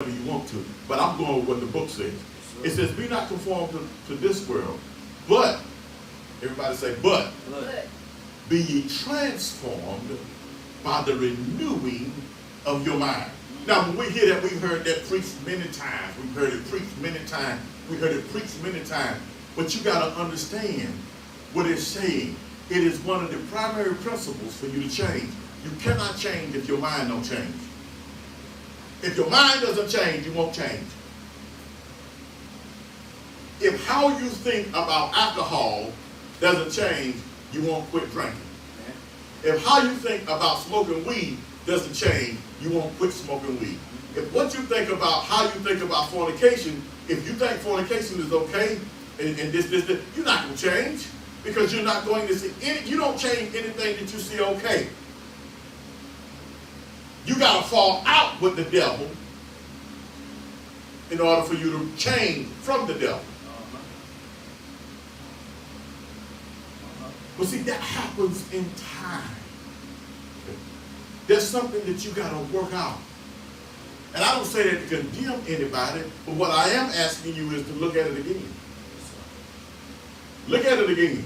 you want to, but I'm going with what the book says. It says, be not conformed to this world, but, everybody say, but, be ye transformed by the renewing of your mind. Now, when we hear that, we've heard that preached many times. We've heard it preached many times. We heard it preached many times. But you got to understand what it's saying. It is one of the primary principles for you to change. You cannot change if your mind don't change. If your mind doesn't change, you won't change. If how you think about alcohol doesn't change, you won't quit drinking. If how you think about smoking weed doesn't change, you won't quit smoking weed. If what you think about, how you think about fornication, if you think fornication is okay, and this, you're not going to change, because you're not going to see any, you don't change anything that you see okay. You got to fall out with the devil in order for you to change from the devil. But see, that happens in time. There's something that you got to work out. And I don't say that to condemn anybody, but what I am asking you is to look at it again. Look at it again.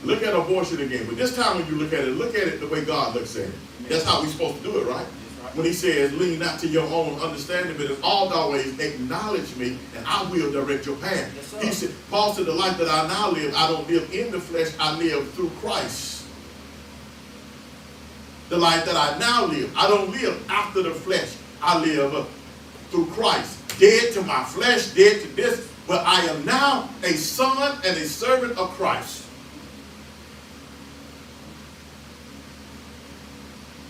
Look at abortion again. But this time when you look at it the way God looks at it. That's how we're supposed to do it, right? When he says, lean not to your own understanding, but in all thy ways acknowledge me, and I will direct your path. Yes, he said, Paul said, the life that I now live, I don't live in the flesh, I live through Christ. The life that I now live, I don't live after the flesh, I live through Christ. Dead to my flesh, dead to this, but I am now a son and a servant of Christ.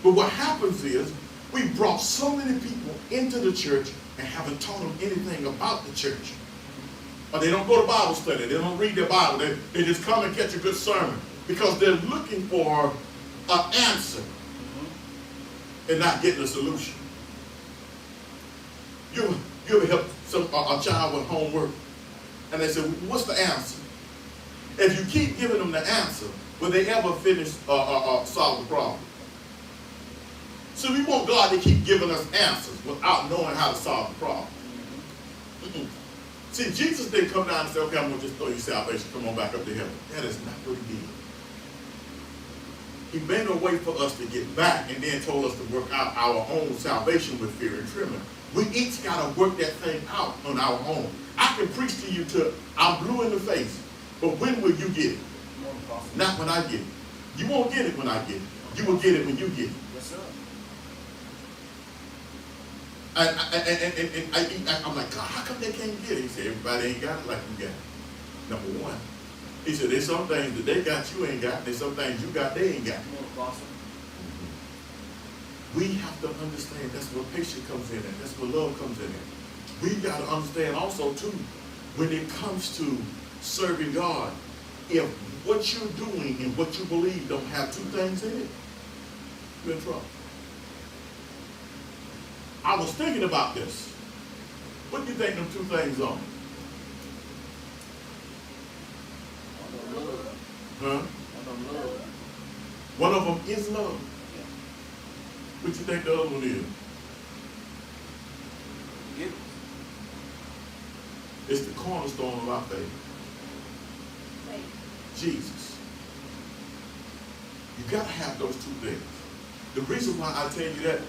But what happens is, we brought so many people into the church and haven't taught them anything about the church. Or they don't go to Bible study. They don't read their Bible. They just come and catch a good sermon because they're looking for an answer and not getting a solution. You ever help a child with homework and they say, what's the answer? If you keep giving them the answer, will they ever finish solve the problem? So we want God to keep giving us answers without knowing how to solve the problem. See, Jesus didn't come down and say, okay, I'm going to just throw you salvation. Come on back up to heaven. That is not what he did. He made a way for us to get back and then told us to work out our own salvation with fear and trembling. We each got to work that thing out on our own. I can preach to you till I'm blue in the face, but when will you get it? Not when I get it. You won't get it when I get it. You will get it when you get it. Yes, sir. I'm like, God, how come they can't get it? He said, everybody ain't got it like you got it. Number one. He said, there's some things that they got you ain't got. There's some things you got they ain't got. We have to understand that's where patience comes in at. That's where love comes in at. We got to understand also, too, when it comes to serving God, if what you're doing and what you believe don't have two things in it, you're in trouble. I was thinking about this. What do you think them two things are? Huh? One of them is love. What you think the other one is? It's the cornerstone of our faith. Jesus. You got to have those two things. The reason why I tell you that,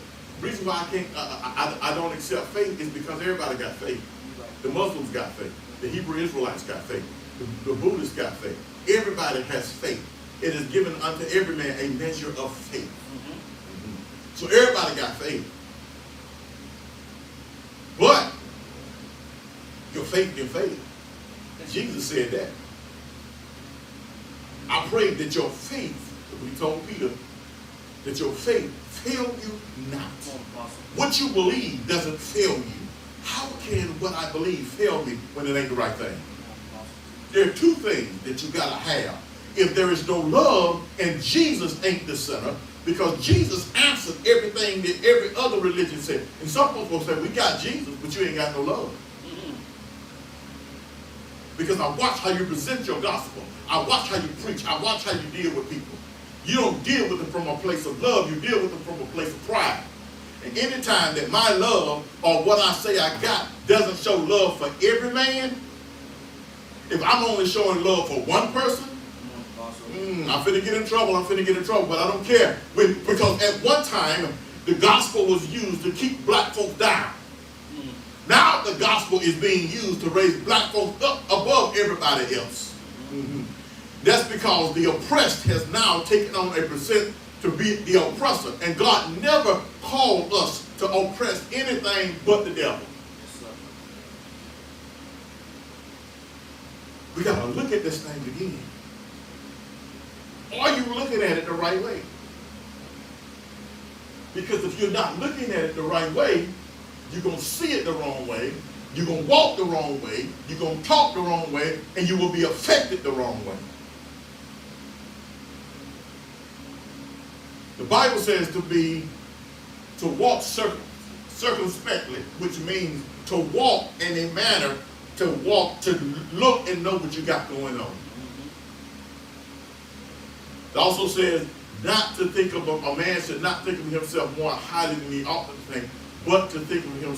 the reason why I don't accept faith is because everybody got faith. The Muslims got faith. The Hebrew Israelites got faith. The Buddhists got faith. Everybody has faith. It is given unto every man a measure of faith. So everybody got faith. But your faith can fail. Jesus said that. I pray that your faith, we told Peter, that your faith fail you not. What you believe doesn't fail you. How can what I believe fail me when it ain't the right thing? There are two things that you got to have. If there is no love and Jesus ain't the center, because Jesus answered everything that every other religion said. And some folks will say, we got Jesus, but you ain't got no love. Because I watch how you present your gospel. I watch how you preach. I watch how you deal with people. You don't deal with them from a place of love. You deal with them from a place of pride. And anytime that my love or what I say I got doesn't show love for every man, if I'm only showing love for one person, I'm finna get in trouble, but I don't care. Because at one time, the gospel was used to keep black folks down. Now the gospel is being used to raise black folks up above everybody else. That's because the oppressed has now taken on a percent to be the oppressor. And God never called us to oppress anything but the devil. We got to look at this thing again. Are you looking at it the right way? Because if you're not looking at it the right way, you're going to see it the wrong way, you're going to walk the wrong way, you're going to talk the wrong way, and you will be affected the wrong way. The Bible says to walk circumspectly, which means to walk in a manner, to look and know what you got going on. It also says not to think of a man should not think of himself more highly than he ought to think, but to think of himself